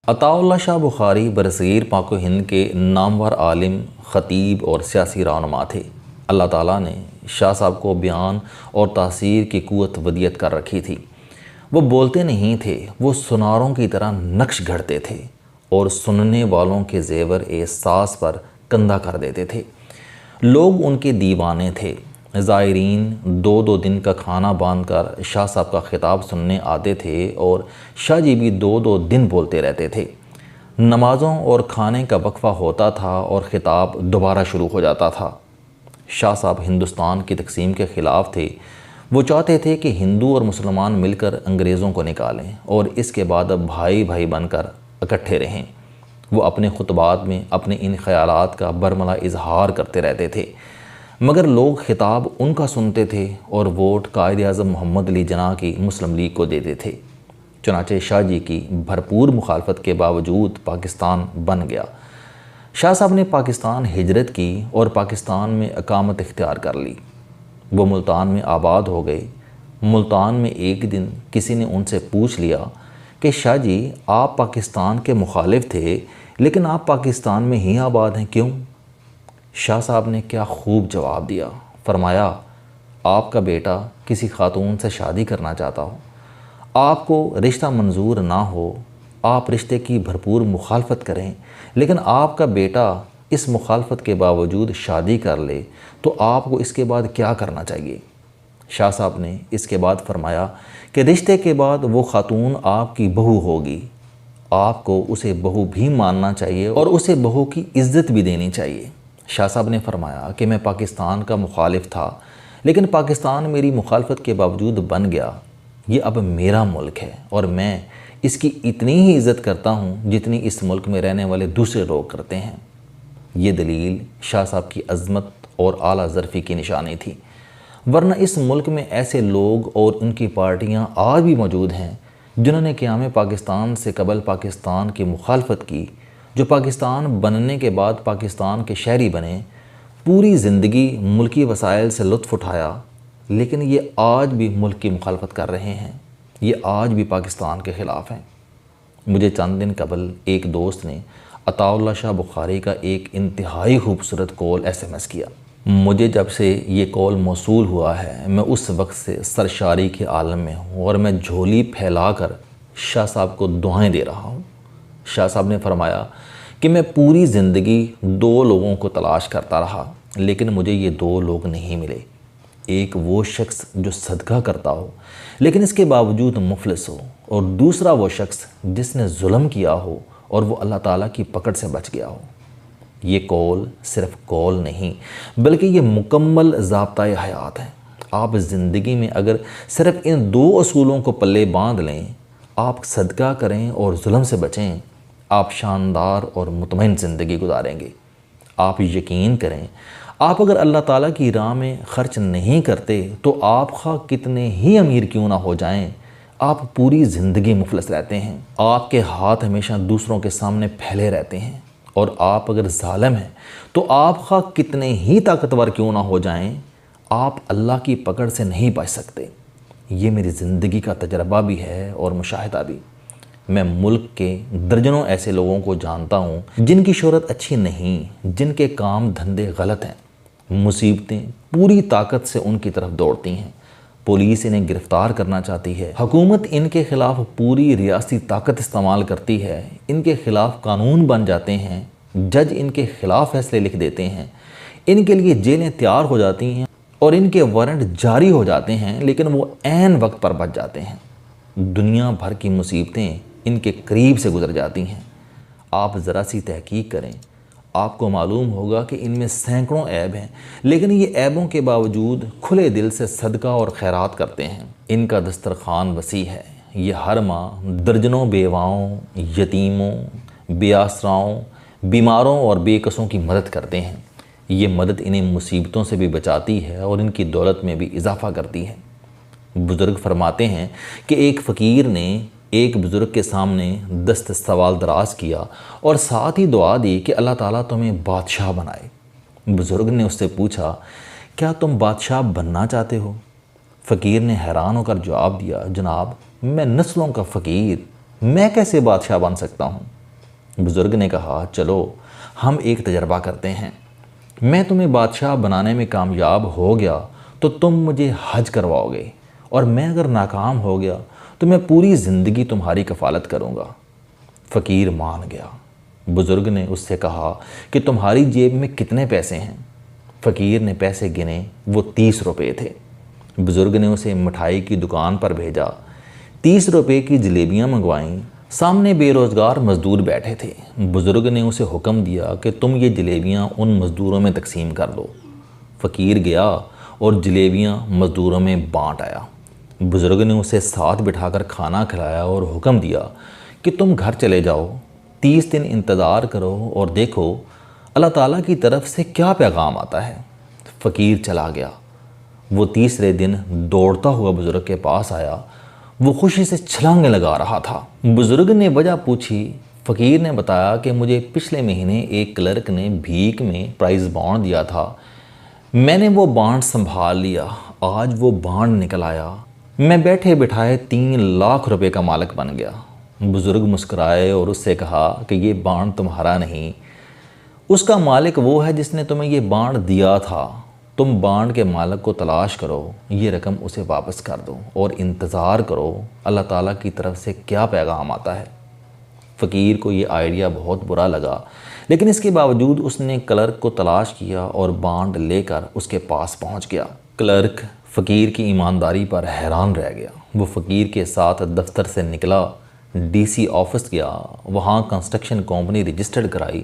عطاء اللہ شاہ بخاری برصغیر پاک و ہند کے نامور عالم، خطیب اور سیاسی رہنما تھے۔ اللہ تعالیٰ نے شاہ صاحب کو بیان اور تاثیر کی قوت ودیت کر رکھی تھی۔ وہ بولتے نہیں تھے، وہ سناروں کی طرح نقش گھڑتے تھے اور سننے والوں کے زیور احساس پر کندھا کر دیتے تھے۔ لوگ ان کے دیوانے تھے۔ زائرین دو دو دن کا کھانا باندھ کر شاہ صاحب کا خطاب سننے آتے تھے اور شاہ جی بھی دو دو دن بولتے رہتے تھے۔ نمازوں اور کھانے کا وقفہ ہوتا تھا اور خطاب دوبارہ شروع ہو جاتا تھا۔ شاہ صاحب ہندوستان کی تقسیم کے خلاف تھے۔ وہ چاہتے تھے کہ ہندو اور مسلمان مل کر انگریزوں کو نکالیں اور اس کے بعد اب بھائی بھائی بن کر اکٹھے رہیں۔ وہ اپنے خطبات میں اپنے ان خیالات کا برملا اظہار کرتے رہتے تھے، مگر لوگ خطاب ان کا سنتے تھے اور ووٹ قائد اعظم محمد علی جناح کی مسلم لیگ کو دیتے تھے۔ چنانچہ شاہ جی کی بھرپور مخالفت کے باوجود پاکستان بن گیا۔ شاہ صاحب نے پاکستان ہجرت کی اور پاکستان میں اقامت اختیار کر لی۔ وہ ملتان میں آباد ہو گئے۔ ملتان میں ایک دن کسی نے ان سے پوچھ لیا کہ شاہ جی آپ پاکستان کے مخالف تھے لیکن آپ پاکستان میں ہی آباد ہیں، کیوں؟ شاہ صاحب نے کیا خوب جواب دیا، فرمایا آپ کا بیٹا کسی خاتون سے شادی کرنا چاہتا ہو، آپ کو رشتہ منظور نہ ہو، آپ رشتے کی بھرپور مخالفت کریں، لیکن آپ کا بیٹا اس مخالفت کے باوجود شادی کر لے تو آپ کو اس کے بعد کیا کرنا چاہیے؟ شاہ صاحب نے اس کے بعد فرمایا کہ رشتے کے بعد وہ خاتون آپ کی بہو ہوگی، آپ کو اسے بہو بھی ماننا چاہیے اور اسے بہو کی عزت بھی دینی چاہیے۔ شاہ صاحب نے فرمایا کہ میں پاکستان کا مخالف تھا لیکن پاکستان میری مخالفت کے باوجود بن گیا۔ یہ اب میرا ملک ہے اور میں اس کی اتنی ہی عزت کرتا ہوں جتنی اس ملک میں رہنے والے دوسرے لوگ کرتے ہیں۔ یہ دلیل شاہ صاحب کی عظمت اور اعلیٰ ظرفی کی نشانی تھی، ورنہ اس ملک میں ایسے لوگ اور ان کی پارٹیاں آج بھی موجود ہیں جنہوں نے قیام پاکستان سے قبل پاکستان کی مخالفت کی، جو پاکستان بننے کے بعد پاکستان کے شہری بنے، پوری زندگی ملکی وسائل سے لطف اٹھایا، لیکن یہ آج بھی ملک کی مخالفت کر رہے ہیں، یہ آج بھی پاکستان کے خلاف ہیں۔ مجھے چند دن قبل ایک دوست نے عطاء اللہ شاہ بخاری کا ایک انتہائی خوبصورت کال SMS کیا۔ مجھے جب سے یہ کال موصول ہوا ہے میں اس وقت سے سرشاری کے عالم میں ہوں اور میں جھولی پھیلا کر شاہ صاحب کو دعائیں دے رہا ہوں۔ شاہ صاحب نے فرمایا کہ میں پوری زندگی دو لوگوں کو تلاش کرتا رہا لیکن مجھے یہ دو لوگ نہیں ملے۔ ایک وہ شخص جو صدقہ کرتا ہو لیکن اس کے باوجود مفلس ہو، اور دوسرا وہ شخص جس نے ظلم کیا ہو اور وہ اللہ تعالیٰ کی پکڑ سے بچ گیا ہو۔ یہ کال صرف کال نہیں بلکہ یہ مکمل ضابطۂ حیات ہے۔ آپ زندگی میں اگر صرف ان دو اصولوں کو پلے باندھ لیں، آپ صدقہ کریں اور ظلم سے بچیں، آپ شاندار اور مطمئن زندگی گزاریں گے۔ آپ یقین کریں، آپ اگر اللہ تعالیٰ کی راہ میں خرچ نہیں کرتے تو آپ خواہ کتنے ہی امیر کیوں نہ ہو جائیں، آپ پوری زندگی مفلس رہتے ہیں۔ آپ کے ہاتھ ہمیشہ دوسروں کے سامنے پھیلے رہتے ہیں، اور آپ اگر ظالم ہیں تو آپ خواہ کتنے ہی طاقتور کیوں نہ ہو جائیں، آپ اللہ کی پکڑ سے نہیں بچ سکتے۔ یہ میری زندگی کا تجربہ بھی ہے اور مشاہدہ بھی۔ میں ملک کے درجنوں ایسے لوگوں کو جانتا ہوں جن کی شہرت اچھی نہیں، جن کے کام دھندے غلط ہیں، مصیبتیں پوری طاقت سے ان کی طرف دوڑتی ہیں، پولیس انہیں گرفتار کرنا چاہتی ہے، حکومت ان کے خلاف پوری ریاستی طاقت استعمال کرتی ہے، ان کے خلاف قانون بن جاتے ہیں، جج ان کے خلاف فیصلے لکھ دیتے ہیں، ان کے لیے جیلیں تیار ہو جاتی ہیں اور ان کے وارنٹ جاری ہو جاتے ہیں، لیکن وہ عین وقت پر بچ جاتے ہیں۔ دنیا بھر کی مصیبتیں ان کے قریب سے گزر جاتی ہیں۔ آپ ذرا سی تحقیق کریں، آپ کو معلوم ہوگا کہ ان میں سینکڑوں عیب ہیں، لیکن یہ عیبوں کے باوجود کھلے دل سے صدقہ اور خیرات کرتے ہیں۔ ان کا دسترخوان وسیع ہے۔ یہ ہر ماہ درجنوں بیواؤں، یتیموں، بے آسراؤں، بیماروں اور بے کسوں کی مدد کرتے ہیں۔ یہ مدد انہیں مصیبتوں سے بھی بچاتی ہے اور ان کی دولت میں بھی اضافہ کرتی ہے۔ بزرگ فرماتے ہیں کہ ایک فقیر نے ایک بزرگ کے سامنے دست سوال دراز کیا اور ساتھ ہی دعا دی کہ اللہ تعالیٰ تمہیں بادشاہ بنائے۔ بزرگ نے اس سے پوچھا، کیا تم بادشاہ بننا چاہتے ہو؟ فقیر نے حیران ہو کر جواب دیا، جناب میں نسلوں کا فقیر، میں کیسے بادشاہ بن سکتا ہوں؟ بزرگ نے کہا چلو ہم ایک تجربہ کرتے ہیں، میں تمہیں بادشاہ بنانے میں کامیاب ہو گیا تو تم مجھے حج کرواؤ گے، اور میں اگر ناکام ہو گیا تو میں پوری زندگی تمہاری کفالت کروں گا۔ فقیر مان گیا۔ بزرگ نے اس سے کہا کہ تمہاری جیب میں کتنے پیسے ہیں؟ فقیر نے پیسے گنے، وہ 30 روپے تھے۔ بزرگ نے اسے مٹھائی کی دکان پر بھیجا، 30 روپے کی جلیبیاں منگوائیں۔ سامنے بے روزگار مزدور بیٹھے تھے۔ بزرگ نے اسے حکم دیا کہ تم یہ جلیبیاں ان مزدوروں میں تقسیم کر دو۔ فقیر گیا اور جلیبیاں مزدوروں میں بانٹ آیا۔ بزرگ نے اسے ساتھ بٹھا کر کھانا کھلایا اور حکم دیا کہ تم گھر چلے جاؤ، 30 دن انتظار کرو اور دیکھو اللہ تعالیٰ کی طرف سے کیا پیغام آتا ہے۔ فقیر چلا گیا۔ وہ تیسرے دن دوڑتا ہوا بزرگ کے پاس آیا، وہ خوشی سے چھلانگیں لگا رہا تھا۔ بزرگ نے وجہ پوچھی۔ فقیر نے بتایا کہ مجھے پچھلے مہینے ایک کلرک نے بھیک میں پرائز بانڈ دیا تھا، میں نے وہ بانڈ سنبھال لیا، آج وہ بانڈ نکل آیا، میں بیٹھے بٹھائے 3 لاکھ روپے کا مالک بن گیا۔ بزرگ مسکرائے اور اس سے کہا کہ یہ بانڈ تمہارا نہیں، اس کا مالک وہ ہے جس نے تمہیں یہ بانڈ دیا تھا، تم بانڈ کے مالک کو تلاش کرو، یہ رقم اسے واپس کر دو اور انتظار کرو اللہ تعالیٰ کی طرف سے کیا پیغام آتا ہے۔ فقیر کو یہ آئیڈیا بہت برا لگا، لیکن اس کے باوجود اس نے کلرک کو تلاش کیا اور بانڈ لے کر اس کے پاس پہنچ گیا۔ کلرک فقیر کی ایمانداری پر حیران رہ گیا۔ وہ فقیر کے ساتھ دفتر سے نکلا، ڈی سی آفس گیا، وہاں کنسٹرکشن کمپنی رجسٹرڈ کرائی،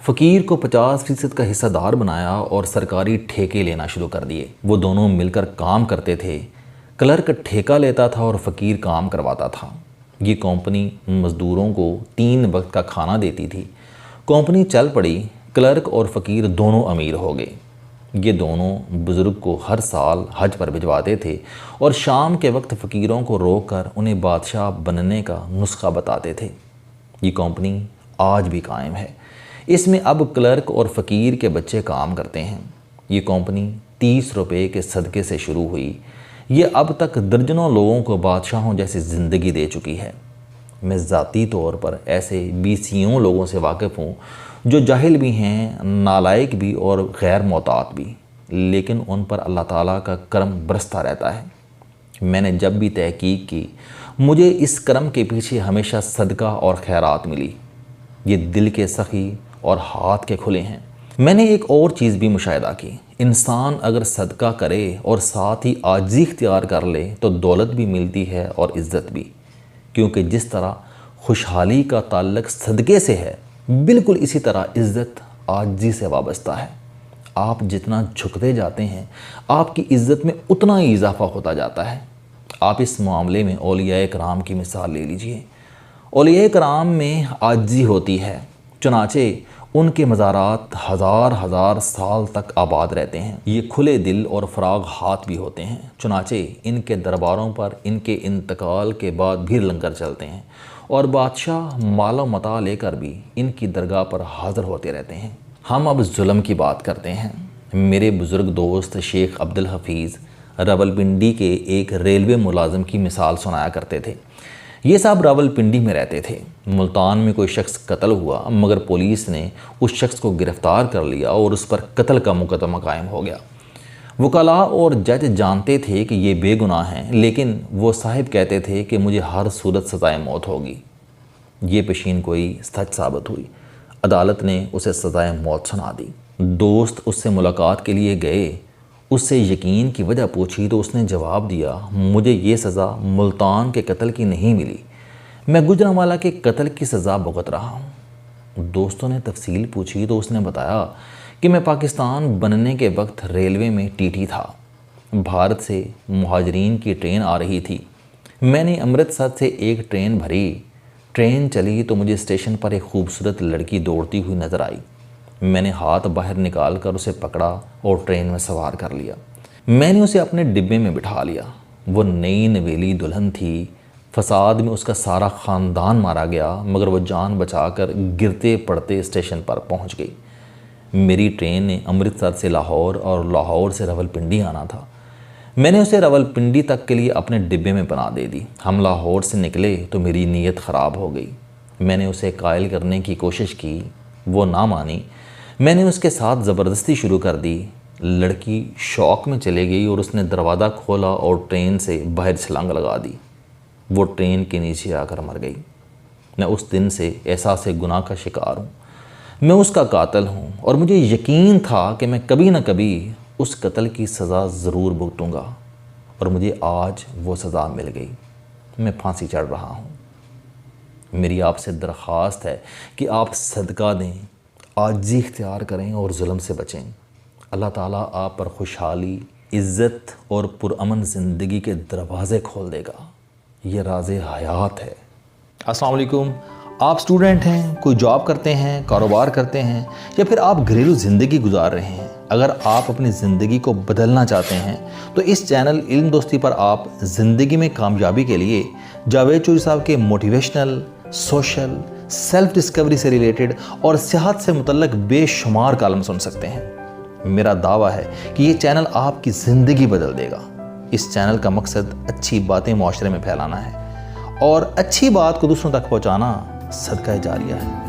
فقیر کو 50% کا حصہ دار بنایا اور سرکاری ٹھیکے لینا شروع کر دیے۔ وہ دونوں مل کر کام کرتے تھے، کلرک ٹھیکہ لیتا تھا اور فقیر کام کرواتا تھا۔ یہ کمپنی مزدوروں کو 3 وقت کا کھانا دیتی تھی۔ کمپنی چل پڑی، کلرک اور فقیر دونوں امیر ہو گئے۔ یہ دونوں بزرگ کو ہر سال حج پر بھجواتے تھے اور شام کے وقت فقیروں کو روک کر انہیں بادشاہ بننے کا نسخہ بتاتے تھے۔ یہ کمپنی آج بھی قائم ہے۔ اس میں اب کلرک اور فقیر کے بچے کام کرتے ہیں۔ یہ کمپنی 30 روپے کے صدقے سے شروع ہوئی، یہ اب تک درجنوں لوگوں کو بادشاہوں جیسی زندگی دے چکی ہے۔ میں ذاتی طور پر ایسے 20 لوگوں سے واقف ہوں جو جاہل بھی ہیں، نالائق بھی اور غیر محتاط بھی، لیکن ان پر اللہ تعالیٰ کا کرم برستا رہتا ہے۔ میں نے جب بھی تحقیق کی، مجھے اس کرم کے پیچھے ہمیشہ صدقہ اور خیرات ملی۔ یہ دل کے سخی اور ہاتھ کے کھلے ہیں۔ میں نے ایک اور چیز بھی مشاہدہ کی، انسان اگر صدقہ کرے اور ساتھ ہی عاجزی اختیار کر لے تو دولت بھی ملتی ہے اور عزت بھی، کیونکہ جس طرح خوشحالی کا تعلق صدقے سے ہے، بالکل اسی طرح عزت عاجزی سے وابستہ ہے۔ آپ جتنا جھکتے جاتے ہیں، آپ کی عزت میں اتنا ہی اضافہ ہوتا جاتا ہے۔ آپ اس معاملے میں اولیاء کرام کی مثال لے لیجئے۔ اولیاء کرام میں عاجزی ہوتی ہے، چنانچہ ان کے مزارات ہزار سال تک آباد رہتے ہیں۔ یہ کھلے دل اور فراغ ہاتھ بھی ہوتے ہیں، چنانچہ ان کے درباروں پر ان کے انتقال کے بعد بھی لنگر چلتے ہیں اور بادشاہ مال و متاع لے کر بھی ان کی درگاہ پر حاضر ہوتے رہتے ہیں۔ ہم اب ظلم کی بات کرتے ہیں۔ میرے بزرگ دوست شیخ عبدالحفیظ راولپنڈی کے ایک ریلوے ملازم کی مثال سنایا کرتے تھے۔ یہ صاحب راولپنڈی میں رہتے تھے۔ ملتان میں کوئی شخص قتل ہوا، مگر پولیس نے اس شخص کو گرفتار کر لیا اور اس پر قتل کا مقدمہ قائم ہو گیا۔ وکلاء اور جج جانتے تھے کہ یہ بے گناہ ہیں، لیکن وہ صاحب کہتے تھے کہ مجھے ہر صورت سزائے موت ہوگی۔ یہ پیشین گوئی سچ ثابت ہوئی، عدالت نے اسے سزائے موت سنا دی۔ دوست اس سے ملاقات کے لیے گئے، اس سے یقین کی وجہ پوچھی تو اس نے جواب دیا، مجھے یہ سزا ملتان کے قتل کی نہیں ملی، میں گجرانوالہ کے قتل کی سزا بھگت رہا ہوں۔ دوستوں نے تفصیل پوچھی تو اس نے بتایا کہ میں پاکستان بننے کے وقت ریلوے میں ٹی ٹی تھا، بھارت سے مہاجرین کی ٹرین آ رہی تھی، میں نے امرتسر سے ایک ٹرین بھری، ٹرین چلی تو مجھے اسٹیشن پر ایک خوبصورت لڑکی دوڑتی ہوئی نظر آئی، میں نے ہاتھ باہر نکال کر اسے پکڑا اور ٹرین میں سوار کر لیا، میں نے اسے اپنے ڈبے میں بٹھا لیا۔ وہ نئی نویلی دلہن تھی، فساد میں اس کا سارا خاندان مارا گیا، مگر وہ جان بچا کر گرتے پڑتے اسٹیشن پر پہنچ گئی۔ میری ٹرین نے امرتسر سے لاہور اور لاہور سے راولپنڈی آنا تھا، میں نے اسے راولپنڈی تک کے لیے اپنے ڈبے میں پناہ دے دی۔ ہم لاہور سے نکلے تو میری نیت خراب ہو گئی، میں نے اسے قائل کرنے کی کوشش کی، وہ نہ مانی۔ میں نے اس کے ساتھ زبردستی شروع کر دی۔ لڑکی شوق میں چلے گئی اور اس نے دروازہ کھولا اور ٹرین سے باہر چھلانگ لگا دی۔ وہ ٹرین کے نیچے آ کر مر گئی۔ میں اس دن سے احساس گناہ کا شکار ہوں۔ میں اس کا قاتل ہوں اور مجھے یقین تھا کہ میں کبھی نہ کبھی اس قتل کی سزا ضرور بھگتوں گا، اور مجھے آج وہ سزا مل گئی۔ میں پھانسی چڑھ رہا ہوں۔ میری آپ سے درخواست ہے کہ آپ صدقہ دیں، عاجزی اختیار کریں اور ظلم سے بچیں۔ اللہ تعالیٰ آپ پر خوشحالی، عزت اور پرامن زندگی کے دروازے کھول دے گا۔ یہ راز حیات ہے۔ السلام علیکم۔ آپ سٹوڈنٹ ہیں، کوئی جاب کرتے ہیں، کاروبار کرتے ہیں، یا پھر آپ گھریلو زندگی گزار رہے ہیں۔ اگر آپ اپنی زندگی کو بدلنا چاہتے ہیں تو اس چینل علم دوستی پر آپ زندگی میں کامیابی کے لیے جاوید چوہری صاحب کے موٹیویشنل، سوشل، سیلف ڈسکوری سے ریلیٹڈ اور صحت سے متعلق بے شمار کالم سن سکتے ہیں۔ میرا دعویٰ ہے کہ یہ چینل آپ کی زندگی بدل دے گا۔ اس چینل کا مقصد اچھی باتیں معاشرے میں پھیلانا ہے، اور اچھی بات کو دوسروں تک پہنچانا صدقہ جاریہ ہے۔